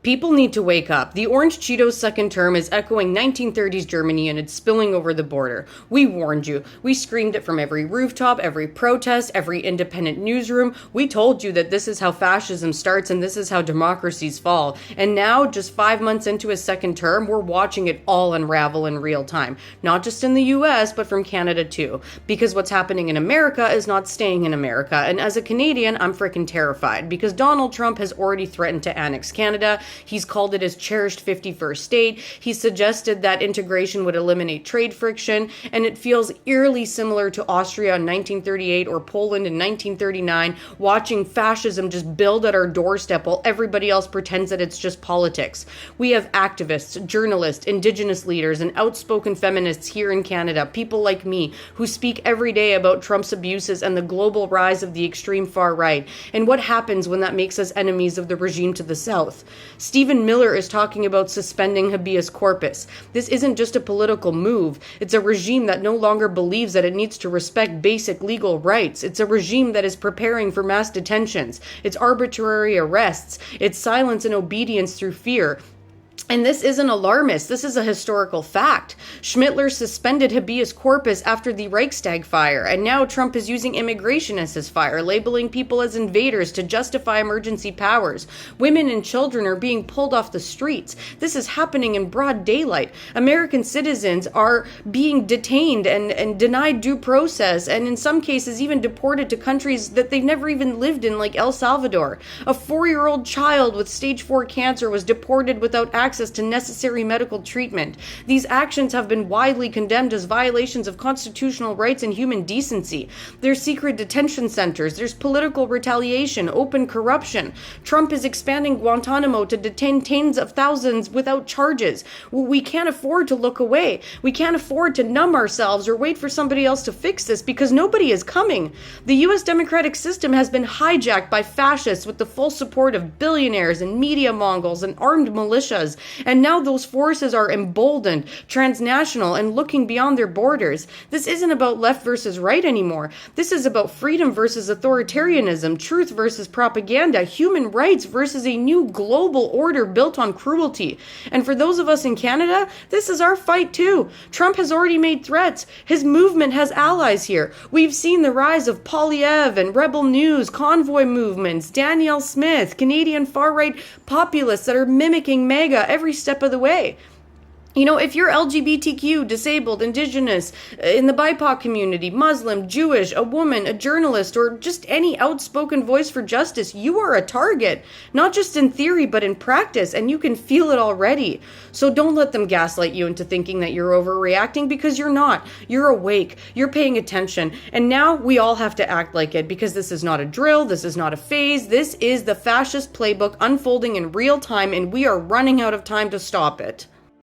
People need to wake up. The Orange Cheetos second term is echoing 1930s Germany and it's spilling over the border. We warned you. We screamed it from every rooftop, every protest, every independent newsroom. We told you that this is how fascism starts and this is how democracies fall. And now, just 5 months into his second term, we're watching it all unravel in real time. Not just in the US, but from Canada too. Because what's happening in America is not staying in America. And as a Canadian, I'm freaking terrified because Donald Trump has already threatened to annex Canada. He's called it his cherished 51st state. He suggested that integration would eliminate trade friction, and it feels eerily similar to Austria in 1938 or Poland in 1939, watching fascism just build at our doorstep while everybody else pretends that it's just politics. We have activists, journalists, indigenous leaders, and outspoken feminists here in Canada, people like me, who speak every day about Trump's abuses and the global rise of the extreme far right, and what happens when that makes us enemies of the regime to the south. Stephen Miller is talking about suspending habeas corpus. This isn't just a political move. It's a regime that no longer believes that it needs to respect basic legal rights. It's a regime that is preparing for mass detentions. It's arbitrary arrests. It's silence and obedience through fear. And this isn't alarmist. This is a historical fact. Schmittler suspended habeas corpus after the Reichstag fire, and now Trump is using immigration as his fire, labeling people as invaders to justify emergency powers. Women and children are being pulled off the streets. This is happening in broad daylight. American citizens are being detained and denied due process, and in some cases even deported to countries that they've never even lived in, like El Salvador. A 4-year-old child with stage 4 cancer was deported without access to necessary medical treatment. These actions have been widely condemned as violations of constitutional rights and human decency. There's secret detention centers, there's political retaliation, open corruption. Trump is expanding Guantanamo to detain tens of thousands without charges. We can't afford to look away. We can't afford to numb ourselves or wait for somebody else to fix this because nobody is coming. The U.S. democratic system has been hijacked by fascists with the full support of billionaires and media mongols and armed militias. And now those forces are emboldened, transnational, and looking beyond their borders. This isn't about left versus right anymore. This is about freedom versus authoritarianism, truth versus propaganda, human rights versus a new global order built on cruelty. And for those of us in Canada, this is our fight too. Trump has already made threats. His movement has allies here. We've seen the rise of Polyev and Rebel News, convoy movements, Danielle Smith, Canadian far-right populists that are mimicking MAGA every step of the way. You know, if you're LGBTQ, disabled, indigenous, in the BIPOC community, Muslim, Jewish, a woman, a journalist, or just any outspoken voice for justice, you are a target. Not just in theory, but in practice, and you can feel it already. So don't let them gaslight you into thinking that you're overreacting, because you're not. You're awake. You're paying attention. And now we all have to act like it, because this is not a drill. This is not a phase. This is the fascist playbook unfolding in real time, and we are running out of time to stop it.